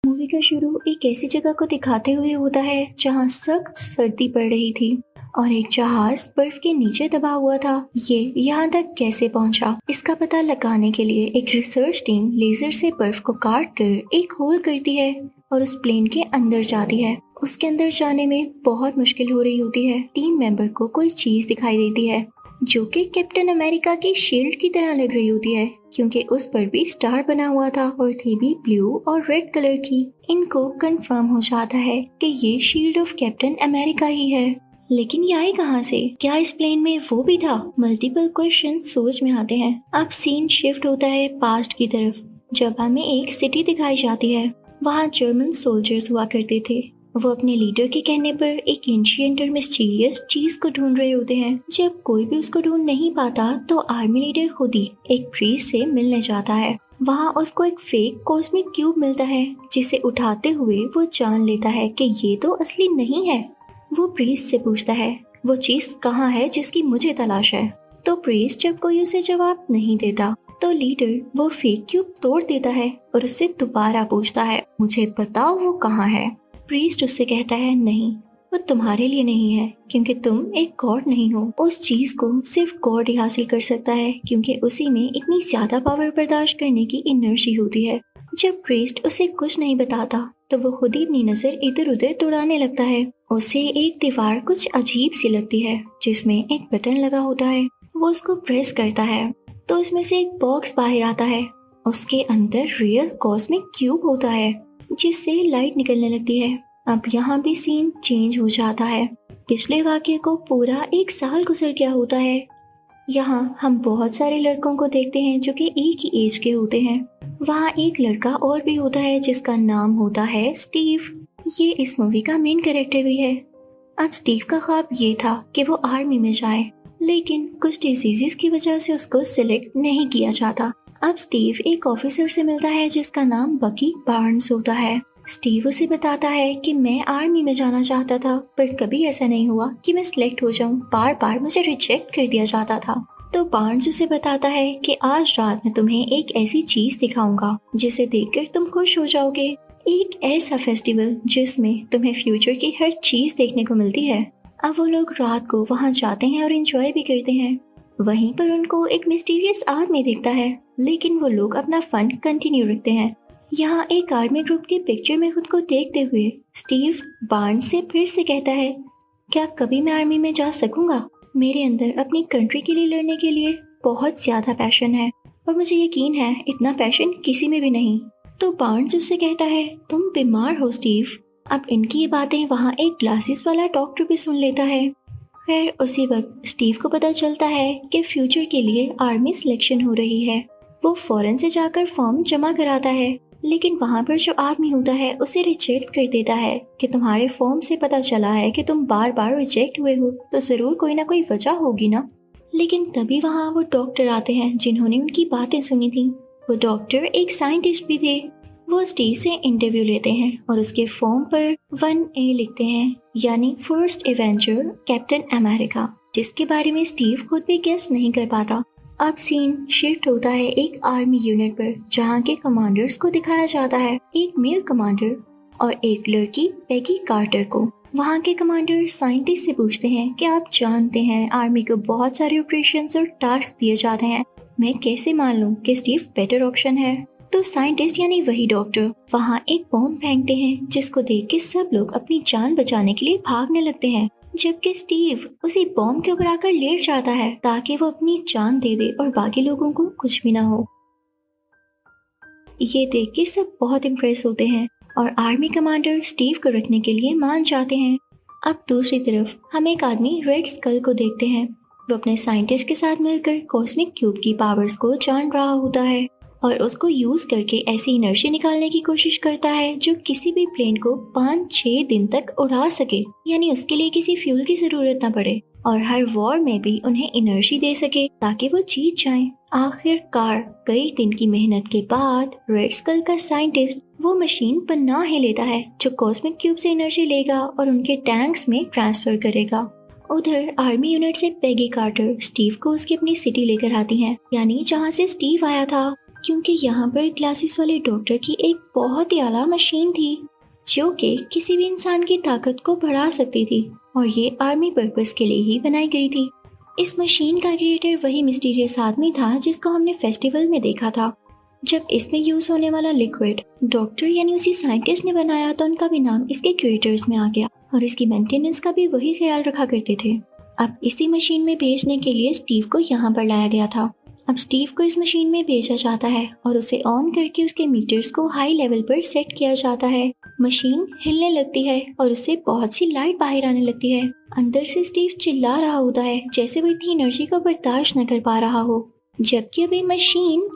Movie का शुरू एक ऐसी जगह को दिखाते हुए होता है जहां सख्त सर्दी पड़ रही थी और एक जहाज बर्फ के नीचे दबा हुआ था। ये यहाँ तक कैसे पहुंचा, इसका पता लगाने के लिए एक रिसर्च टीम लेजर से बर्फ को काट कर एक होल करती है और उस प्लेन के अंदर जाती है। उसके अंदर जाने में बहुत मुश्किल हो रही होती है। टीम मेंबर को कोई चीज दिखाई देती है जो कि कैप्टन अमेरिका की शील्ड की तरह लग रही होती है, क्योंकि उस पर भी स्टार बना हुआ था और थी भी ब्लू और रेड कलर की। इनको कंफर्म हो जाता है कि ये शील्ड ऑफ कैप्टन अमेरिका ही है, लेकिन ये आई कहाँ से? क्या इस प्लेन में वो भी था? मल्टीपल क्वेश्चन सोच में आते हैं। अब सीन शिफ्ट होता है पास्ट की तरफ, जब हमें एक सिटी दिखाई जाती है। वहाँ जर्मन सोल्जर्स हुआ करते थे। वो अपने लीडर के कहने पर एक एंशिएंट और मिस्टीरियस चीज को ढूंढ रहे होते हैं। जब कोई भी उसको ढूंढ नहीं पाता तो आर्मी लीडर खुद ही एक प्रीस्ट से मिलने जाता है। वहाँ उसको एक फेक कॉस्मिक क्यूब मिलता है, जिसे उठाते हुए वो जान लेता है कि ये तो असली नहीं है। वो प्रीस्ट से पूछता है वो चीज कहाँ है जिसकी मुझे तलाश है। तो प्रीस्ट जब कोई उसे जवाब नहीं देता तो लीडर वो फेक क्यूब तोड़ देता है और उससे दोबारा पूछता है मुझे बताओ वो कहाँ है। प्रीस्ट उससे कहता है नहीं, वो तुम्हारे लिए नहीं है, क्योंकि तुम एक गॉड नहीं हो। उस चीज को सिर्फ गॉड ही हासिल कर सकता है, क्योंकि उसी में इतनी ज्यादा पावर बर्दाश्त करने की एनर्जी होती है। जब प्रीस्ट उसे कुछ नहीं बताता तो वो खुद ही अपनी नजर इधर उधर दौड़ाने लगता है। उसे एक दीवार कुछ अजीब सी लगती है जिसमें एक बटन लगा होता है। वो उसको प्रेस करता है तो उसमें से एक बॉक्स बाहर आता है। उसके अंदर रियल कॉस्मिक क्यूब होता है जिससे लाइट निकलने लगती है। अब यहाँ भी सीन चेंज हो जाता है। पिछले वाक्य को पूरा एक साल गुजर गया होता है। यहाँ हम बहुत सारे लड़कों को देखते हैं जो कि एक ही एज के होते हैं। वहाँ एक लड़का और भी होता है जिसका नाम होता है स्टीव। ये इस मूवी का मेन कैरेक्टर भी है। अब स्टीव का ख्वाब ये था कि वो आर्मी में जाए, लेकिन कुछ डिजीजेस की वजह से उसको सिलेक्ट नहीं किया जाता। अब स्टीव एक ऑफिसर से मिलता है जिसका नाम बकी बार्न्स होता है। स्टीव उसे बताता है कि मैं आर्मी में जाना चाहता था, पर कभी ऐसा नहीं हुआ कि मैं सिलेक्ट हो जाऊं। बार बार मुझे रिजेक्ट कर दिया जाता था। तो बार्न्स उसे बताता है कि आज रात मैं तुम्हें एक ऐसी चीज दिखाऊंगा जिसे देखकर तुम खुश हो जाओगे। एक ऐसा फेस्टिवल जिसमें तुम्हें फ्यूचर की हर चीज देखने को मिलती है। अब वो लोग रात को वहाँ जाते हैं और एंजॉय भी करते हैं। वहीं पर उनको एक मिस्टीरियस आदमी दिखता है, लेकिन वो लोग अपना फन कंटिन्यू रखते हैं। यहाँ एक आर्मी ग्रुप के पिक्चर में खुद को देखते हुए स्टीव बार्न्स से फिर से कहता है क्या कभी मैं आर्मी में जा सकूंगा? मेरे अंदर अपनी कंट्री के लिए लड़ने के लिए बहुत ज्यादा पैशन है और मुझे यकीन है इतना पैशन किसी में भी नहीं। तो बार्न्स उससे कहता है तुम बीमार हो स्टीव। अब इनकी ये बातें वहाँ एक ग्लासेस वाला डॉक्टर भी सुन लेता है। खैर उसी वक्त स्टीव को पता चलता है कि फ्यूचर के लिए आर्मी सिलेक्शन हो रही है। वो फौरन से जाकर फॉर्म जमा कराता है, लेकिन वहाँ पर जो आदमी होता है उसे रिजेक्ट कर देता है कि तुम्हारे फॉर्म से पता चला है कि तुम बार बार रिजेक्ट हुए हो, तो जरूर कोई ना कोई वजह होगी ना। लेकिन तभी वहाँ वो डॉक्टर आते हैं जिन्होंने उनकी बातें सुनी थी। वो डॉक्टर एक साइंटिस्ट भी थे। वो स्टीव से इंटरव्यू लेते हैं और उसके फॉर्म पर 1A लिखते हैं, यानी फर्स्ट एवेंजर कैप्टन अमेरिका, जिसके बारे में स्टीव खुद भी गेस नहीं कर पाता। अब सीन शिफ्ट होता है एक आर्मी यूनिट पर, जहाँ के कमांडर्स को दिखाया जाता है, एक मेल कमांडर और एक लड़की पैगी कार्टर को। वहाँ के कमांडर साइंटिस्ट से पूछते हैं कि आप जानते हैं आर्मी को बहुत सारे ऑपरेशंस और टास्क दिए जाते हैं, मैं कैसे मान लूं कि स्टीव बेटर ऑप्शन है? तो साइंटिस्ट यानी वही डॉक्टर वहाँ एक बॉम्ब फेंकते हैं, जिसको देख के सब लोग अपनी जान बचाने के लिए भागने लगते हैं, जबकि स्टीव उसी बॉम्ब के ऊपर आकर लेट जाता है ताकि वो अपनी जान दे दे और बाकी लोगों को कुछ भी ना हो। ये देख के सब बहुत इम्प्रेस होते हैं और आर्मी कमांडर स्टीव को रखने के लिए मान जाते हैं। अब दूसरी तरफ हम एक आदमी रेड स्कल को देखते हैं। वो अपने साइंटिस्ट के साथ मिलकर कॉस्मिक क्यूब की पावर्स को जान रहा होता है और उसको यूज करके ऐसी एनर्जी निकालने की कोशिश करता है जो किसी भी प्लेन को 5-6 दिन तक उड़ा सके, यानी उसके लिए किसी फ्यूल की जरूरत न पड़े और हर वॉर में भी उन्हें एनर्जी दे सके ताकि वो जीत जाएं। आखिरकार कई दिन की मेहनत के बाद रेड स्कल का साइंटिस्ट वो मशीन बना ही लेता है जो कॉस्मिक क्यूब से एनर्जी लेगा और उनके टैंक्स में ट्रांसफर करेगा। उधर आर्मी यूनिट से पैगी कार्टर स्टीव को उसकी अपनी सिटी लेकर आती हैं, यानी जहाँ से स्टीव आया था। क्योंकि यहाँ पर ग्लासेस वाले डॉक्टर की एक बहुत ही आला मशीन थी जो कि किसी भी इंसान की ताकत को बढ़ा सकती थी और ये आर्मी पर्पस के लिए ही बनाई गई थी। इस मशीन का क्रिएटर वही मिस्टीरियस आदमी था जिसको हमने फेस्टिवल में देखा था। जब इसमें यूज होने वाला लिक्विड डॉक्टर यानी उसी साइंटिस्ट ने बनाया तो उनका भी नाम इसके क्रिएटर्स में आ गया और इसकी मेंटेनेंस का भी वही ख्याल रखा करते थे। अब इसी मशीन में भेजने के लिए स्टीव को यहाँ पर लाया गया था। अब स्टीव को इस मशीन में भेजा जाता है और उसे ऑन करके उसके मीटर्स को हाई लेवल पर सेट किया जाता है। मशीन हिलने लगती है और उससे बहुत सी लाइट बाहर आने लगती है। अंदर से स्टीव चिल्ला रहा होता है जैसे वो इतनी एनर्जी को बर्दाश्त न कर पा रहा हो, जबकि अभी मशीन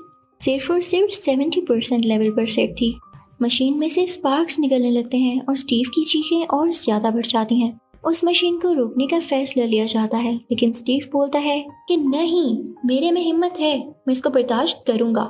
सिर्फ और सिर्फ 70% लेवल पर सेट थी। मशीन में से स्पार्क्स निकलने लगते हैं और स्टीव की चीखें और ज्यादा बढ़ जाती हैं। उस मशीन को रोकने का फैसला लिया जाता है, लेकिन स्टीव बोलता है कि नहीं, मेरे में हिम्मत है, मैं इसको बर्दाश्त करूंगा,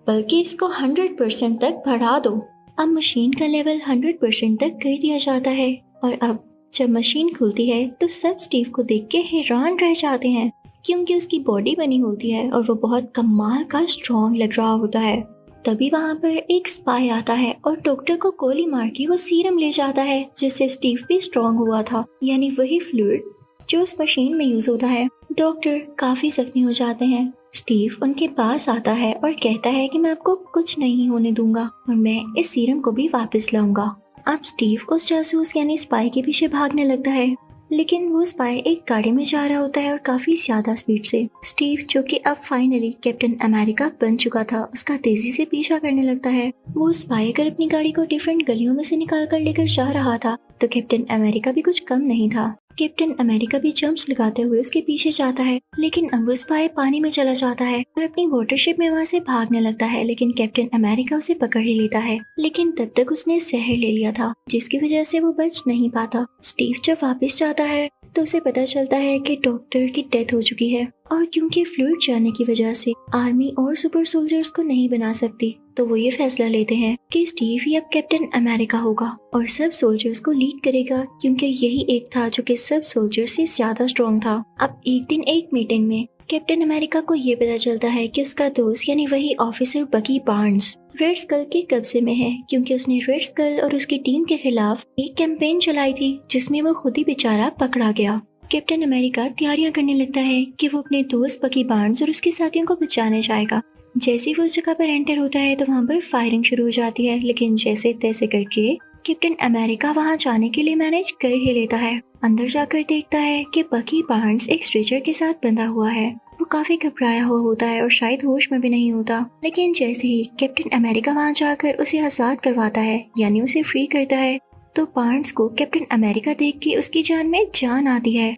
बल्कि इसको 100% तक बढ़ा दो। अब मशीन का लेवल 100% तक कर दिया जाता है और अब जब मशीन खुलती है तो सब स्टीव को देख के हैरान रह जाते हैं क्योंकि उसकी बॉडी बनी होती है और वो बहुत कमाल का स्ट्रॉन्ग लग रहा होता है। तभी वहाँ पर एक स्पाई आता है और डॉक्टर को गोली मार के वो सीरम ले जाता है जिससे स्टीव भी स्ट्रॉन्ग हुआ था, यानी वही फ्लूइड जो उस मशीन में यूज होता है। डॉक्टर काफी जख्मी हो जाते हैं। स्टीव उनके पास आता है और कहता है कि मैं आपको कुछ नहीं होने दूंगा और मैं इस सीरम को भी वापस लाऊंगा। अब स्टीव उस जासूस यानी स्पाई के पीछे भागने लगता है, लेकिन वो स्पाई एक गाड़ी में जा रहा होता है और काफी ज्यादा स्पीड से। स्टीव जो कि अब फाइनली कैप्टन अमेरिका बन चुका था, उसका तेजी से पीछा करने लगता है। वो स्पाई अगर अपनी गाड़ी को डिफरेंट गलियों में से निकाल कर लेकर जा रहा था तो कैप्टन अमेरिका भी कुछ कम नहीं था। कैप्टन अमेरिका भी जंप्स लगाते हुए उसके पीछे जाता है, लेकिन अब वो स्पाई पानी में चला जाता है और अपनी वाटरशिप में वहाँ से भागने लगता है, लेकिन कैप्टन अमेरिका उसे पकड़ ही लेता है। लेकिन तब तक उसने जहर ले लिया था जिसकी वजह से वो बच नहीं पाता। स्टीव जब वापस जाता है तो उसे पता चलता है कि डॉक्टर की डेथ हो चुकी है और क्योंकि फ्लूइड जाने की वजह से आर्मी और सुपर सोल्जर्स को नहीं बना सकती, तो वो ये फैसला लेते हैं कि स्टीव ही अब कैप्टन अमेरिका होगा और सब सोल्जर्स को लीड करेगा, क्योंकि यही एक था जो कि सब सोल्जर्स से ज्यादा स्ट्रॉन्ग था। अब एक दिन एक मीटिंग में कैप्टन अमेरिका को ये पता चलता है कि उसका दोस्त यानी वही ऑफिसर बकी बार्न्स रेड स्कल के कब्जे में है, क्योंकि उसने रेड स्कल और उसकी टीम के खिलाफ एक कैंपेन चलाई थी जिसमें वो खुद ही बेचारा पकड़ा गया। कैप्टन अमेरिका तैयारियां करने लगता है कि वो अपने दोस्त बकी बार्न्स और उसके साथियों को बचाने जाएगा। जैसे ही वो उस जगह पर एंटर होता है तो वहाँ पर फायरिंग शुरू हो जाती है, लेकिन जैसे तैसे करके कैप्टन अमेरिका वहाँ जाने के लिए मैनेज कर ही लेता है। अंदर जाकर देखता है कि बकी बार्न्स एक स्ट्रेचर के साथ बंधा हुआ है। वो काफी घबराया हुआ होता है और शायद होश में भी नहीं होता, लेकिन जैसे ही कैप्टन अमेरिका वहाँ जाकर उसे आजाद करवाता है यानी उसे फ्री करता है, तो बार्न्स को कैप्टन अमेरिका देख के उसकी जान में जान आती है।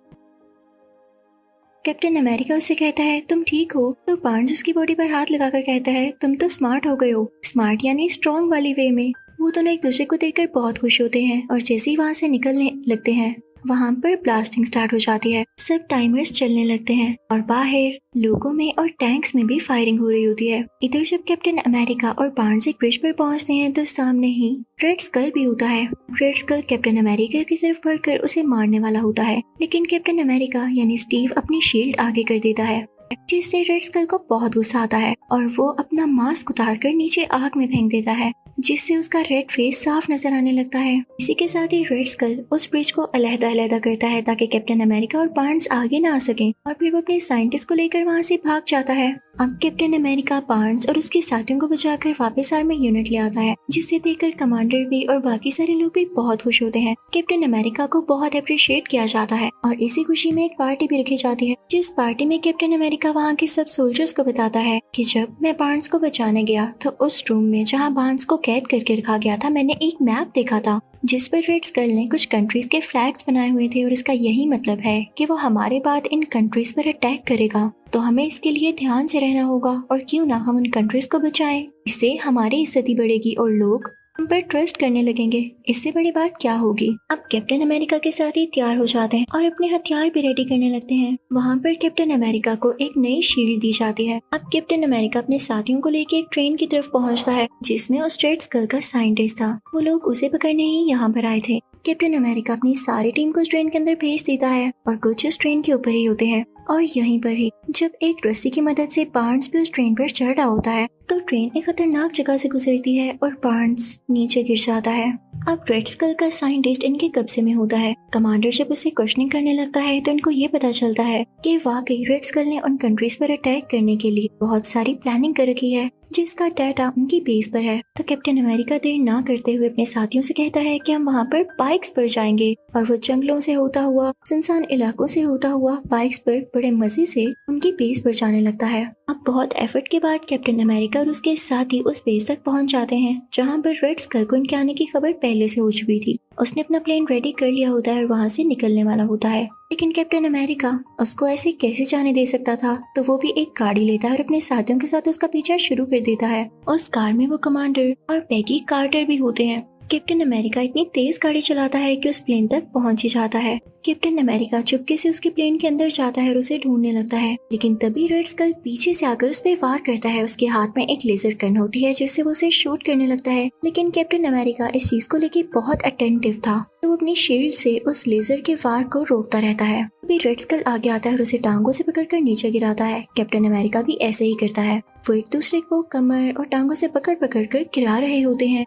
कैप्टन अमेरिका उससे कहता है तुम ठीक हो, तो बार्न्स उसकी बॉडी पर हाथ लगाकर कहता है तुम तो स्मार्ट हो गए हो। स्मार्ट यानी स्ट्रॉन्ग वाली वे में। वो दोनों एक दूसरे को देखकर बहुत खुश होते हैं और जैसे ही वहाँ से निकलने लगते हैं वहाँ पर ब्लास्टिंग स्टार्ट हो जाती है। सब टाइमर्स चलने लगते हैं और बाहर लोगों में और टैंक्स में भी फायरिंग हो रही होती है। इधर जब कैप्टन अमेरिका और बार्न्स एक ब्रिज पर पहुँचते हैं तो सामने ही रेड स्कल भी होता है। रेड स्कल कैप्टन अमेरिका की तरफ बढ़कर उसे मारने वाला होता है, लेकिन कैप्टन अमेरिका यानी स्टीव अपनी शील्ड आगे कर देता है, जिससे रेड स्कल को बहुत गुस्सा आता है और वो अपना मास्क उतारकर नीचे आग में फेंक देता है, जिससे उसका रेड फेस साफ नजर आने लगता है। इसी के साथ ही रेड स्कल उस ब्रिज को अलग-अलग करता है ताकि कैप्टन अमेरिका और बार्न्स आगे ना आ सकें, और फिर वो अपने साइंटिस्ट को लेकर वहाँ से भाग जाता है। अब कैप्टन अमेरिका बार्न्स और उसके साथियों को बचाकर वापस आर्मी यूनिट ले आता है, जिसे देखकर कमांडर भी और बाकी सारे लोग भी बहुत खुश होते हैं। कैप्टन अमेरिका को बहुत अप्रिशिएट किया जाता है और इसी खुशी में एक पार्टी भी रखी जाती है, जिस पार्टी में कैप्टन अमेरिका वहाँ के सब सोल्जर्स को बताता है कि जब मैं बार्न्स को बचाने गया तो उस रूम में जहाँ बार्न्स को कैद करके रखा गया था, मैंने एक मैप देखा था जिस पर रेड स्कल ने कुछ कंट्रीज के फ्लैग्स बनाए हुए थे और इसका यही मतलब है कि वो हमारे बाद इन कंट्रीज पर अटैक करेगा, तो हमें इसके लिए ध्यान से रहना होगा और क्यों ना हम उन कंट्रीज को बचाएं। इससे हमारी इज्जत बढ़ेगी और लोग हम पर ट्रस्ट करने लगेंगे। इससे बड़ी बात क्या होगी। अब कैप्टन अमेरिका के साथ ही तैयार हो जाते हैं और अपने हथियार भी रेडी करने लगते हैं। वहाँ पर कैप्टन अमेरिका को एक नई शील्ड दी जाती है। अब कैप्टन अमेरिका अपने साथियों को लेकर एक ट्रेन की तरफ पहुँचता है जिसमें उस रेड स्कल का साइंटिस्ट था। वो लोग उसे पकड़ने ही यहाँ पर आए थे। कैप्टन अमेरिका अपनी सारी टीम को उस ट्रेन के अंदर भेज देता है और कुछ उस ट्रेन के ऊपर ही होते हैं। और यहीं पर ही जब एक रस्सी की मदद से बार्न्स भी उस ट्रेन पर चढ़ रहा होता है तो ट्रेन एक खतरनाक जगह से गुजरती है और बार्न्स नीचे गिर जाता है। अब रेड स्कल का साइंटिस्ट इनके कब्जे में होता है। कमांडर जब उसे क्वेश्चनिंग करने लगता है तो इनको ये पता चलता है कि वाकई रेड स्कल ने उन कंट्रीज पर अटैक करने के लिए बहुत सारी प्लानिंग कर रखी है जिसका डाटा उनकी बेस पर है। तो कैप्टन अमेरिका देर ना करते हुए अपने साथियों से कहता है कि हम वहाँ पर बाइक्स पर जाएंगे और वो जंगलों से होता हुआ सुनसान इलाकों से होता हुआ बाइक्स पर बड़े मजे से उनकी बेस पर जाने लगता है। अब बहुत एफर्ट के बाद कैप्टन अमेरिका और उसके साथी उस बेस तक पहुँच जाते हैं जहाँ पर रेड स्कल को इनके आने की खबर पहले से हो चुकी थी। उसने अपना प्लेन रेडी कर लिया होता है और वहाँ से निकलने वाला होता है, लेकिन कैप्टन अमेरिका उसको ऐसे कैसे जाने दे सकता था। तो वो भी एक गाड़ी लेता है और अपने साथियों के साथ उसका पीछा शुरू कर देता है। उस कार में वो कमांडर और पैगी कार्टर भी होते हैं। कैप्टन अमेरिका इतनी तेज गाड़ी चलाता है कि उस प्लेन तक पहुंच ही जाता है। कैप्टन अमेरिका चुपके से उसके प्लेन के अंदर जाता है और उसे ढूंढने लगता है, लेकिन तभी रेड स्कल पीछे से आकर उस पर वार करता है। उसके हाथ में एक लेजर गन होती है जिससे वो उसे शूट करने लगता है, लेकिन कैप्टन अमेरिका इस चीज को लेकर बहुत अटेंटिव था तो वो अपनी शील्ड से उस लेजर के वार को रोकता रहता है। अभी रेड स्कल आगे आता है और उसे टांगों से पकड़कर नीचे गिराता है। कैप्टन अमेरिका भी ऐसे ही करता है। वो एक दूसरे को कमर और टांगों से पकड़ कर गिरा रहे होते हैं।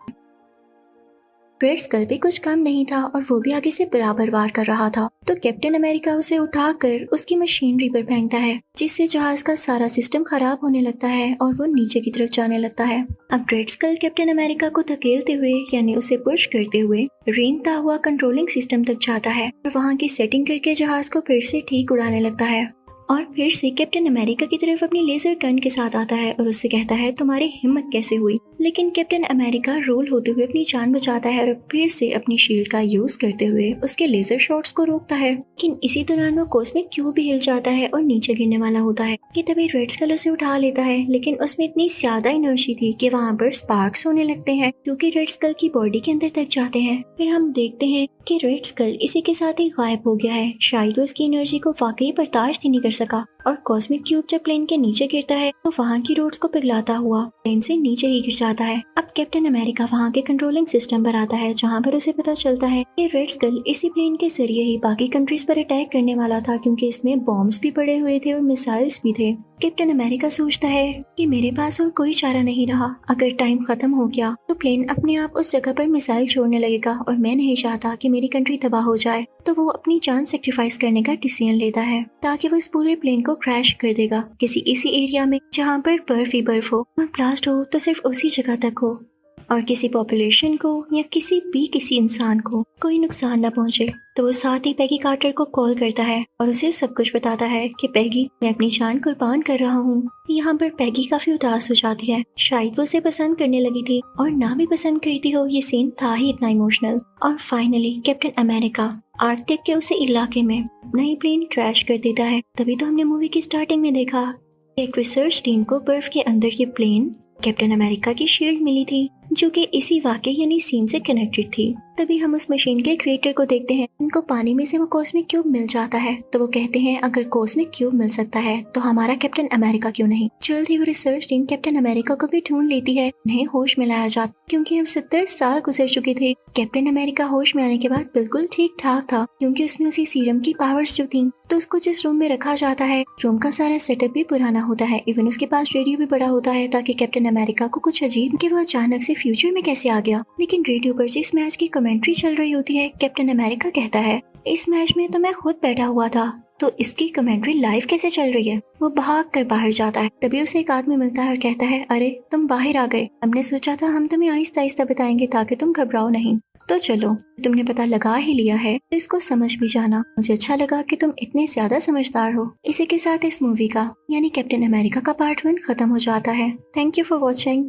रेड स्कल भी कुछ कम नहीं था और वो भी आगे से बराबर वार कर रहा था। तो कैप्टन अमेरिका उसे उठाकर उसकी मशीनरी पर फेंकता है जिससे जहाज का सारा सिस्टम खराब होने लगता है और वो नीचे की तरफ जाने लगता है। अब रेड स्कल कैप्टन अमेरिका को धकेलते हुए यानी उसे पुश करते हुए रेंगता हुआ कंट्रोलिंग सिस्टम तक जाता है और वहाँ की सेटिंग करके जहाज को फिर से ठीक उड़ाने लगता है। और फिर से कैप्टन अमेरिका की तरफ अपनी लेजर गन के साथ आता है और उससे कहता है तुम्हारी हिम्मत कैसे हुई। लेकिन कैप्टन अमेरिका रोल होते हुए अपनी जान बचाता है और फिर से अपनी शील्ड का यूज करते हुए उसके लेजर शॉट्स को रोकता है। लेकिन इसी दौरान वो कॉस्मिक क्यूब भी हिल जाता है और नीचे गिरने वाला होता है कि तभी रेड स्कल उसे उठा लेता है, लेकिन उसमें इतनी ज्यादा एनर्जी थी कि वहाँ पर स्पार्क्स होने लगते हैं क्योंकि रेड स्कल की बॉडी के अंदर तक जाते हैं। फिर हम देखते हैं कि रेड स्कल इसी के साथ ही गायब हो गया है। शायद वो इसकी एनर्जी को वाकई बर्दाश्त ही नहीं कर सका और कॉस्मिक क्यूब जब प्लेन के नीचे गिरता है तो वहाँ की रोड्स को पिघलाता हुआ प्लेन से नीचे ही गिर जाता है। अब कैप्टन अमेरिका वहाँ के कंट्रोलिंग सिस्टम पर आता है जहाँ पर उसे पता चलता है कि रेड स्कल इसी प्लेन के जरिए ही बाकी कंट्रीज पर अटैक करने वाला था क्योंकि इसमें बॉम्ब्स भी पड़े हुए थे और मिसाइल्स भी थे। कैप्टन अमेरिका सोचता है कि मेरे पास और कोई चारा नहीं रहा, अगर टाइम खत्म हो गया तो प्लेन अपने आप उस जगह पर मिसाइल छोड़ने लगेगा और मैं नहीं चाहता कि मेरी कंट्री तबाह हो जाए। तो वो अपनी जान सेक्रीफाइस करने का डिसीजन लेता है ताकि वो इस पूरे प्लेन को क्रैश कर देगा किसी ऐसी एरिया में जहाँ पर बर्फ ही बर्फ हो और ब्लास्ट हो तो सिर्फ उसी जगह तक हो और किसी पॉपुलेशन को या किसी इंसान को कोई नुकसान न पहुंचे। तो वो साथ ही पैगी कार्टर को कॉल करता है और उसे सब कुछ बताता है कि पैगी मैं अपनी जान कुर्बान कर रहा हूँ। यहाँ पर पैगी काफी उदास हो जाती है, शायद वो उसे पसंद करने लगी थी और ना भी पसंद करती हो, ये सीन था ही इतना इमोशनल। और फाइनली कैप्टन अमेरिका आर्कटिक के उसी इलाके में नई प्लेन क्रैश कर देता है। तभी तो हमने मूवी की स्टार्टिंग में देखा एक रिसर्च टीम को बर्फ के अंदर ये प्लेन कैप्टन अमेरिका की शील्ड मिली थी जो कि इसी वाक़े यानी सीन से कनेक्टेड थी। तभी हम उस मशीन के क्रिएटर को देखते हैं, उनको पानी में से वो कॉस्मिक क्यूब मिल जाता है तो वो कहते हैं अगर कॉस्मिक क्यूब मिल सकता है तो हमारा कैप्टन अमेरिका क्यों नहीं। जल्द ही वो रिसर्च टीम कैप्टन अमेरिका को भी ढूंढ लेती है, उन्हें होश में लाया जाता क्योंकि अब 70 साल गुजर चुके थे। कैप्टन अमेरिका होश में आने के बाद बिल्कुल ठीक ठाक था क्योंकि उसमें उसी सीरम की पावर्स जो थी। तो उसको जिस रूम में रखा जाता है रूम का सारा सेटअप भी पुराना होता है, इवन उसके पास रेडियो भी बड़ा होता है ताकि कैप्टन अमेरिका को कुछ अजीब कि वो अचानक से फ्यूचर में कैसे आ गया। लेकिन रेडियो पर जिस मैच की कमेंट्री चल रही होती है कैप्टन अमेरिका कहता है इस मैच में तो मैं खुद बैठा हुआ था तो इसकी कमेंट्री लाइव कैसे चल रही है। वो भाग कर बाहर जाता है, तभी उसे एक आदमी मिलता है और कहता है अरे तुम बाहर आ गए, हमने सोचा था हम तुम्हें आहिस्ता आहिस्ता बताएंगे ताकि तुम घबराओ नहीं। तो चलो तुमने पता लगा ही लिया है तो इसको समझ भी जाना। मुझे अच्छा लगा कि तुम इतने ज्यादा समझदार हो। इसी के साथ इस मूवी का यानी कैप्टन अमेरिका का पार्ट 1 खत्म हो जाता है। Thank you for watching.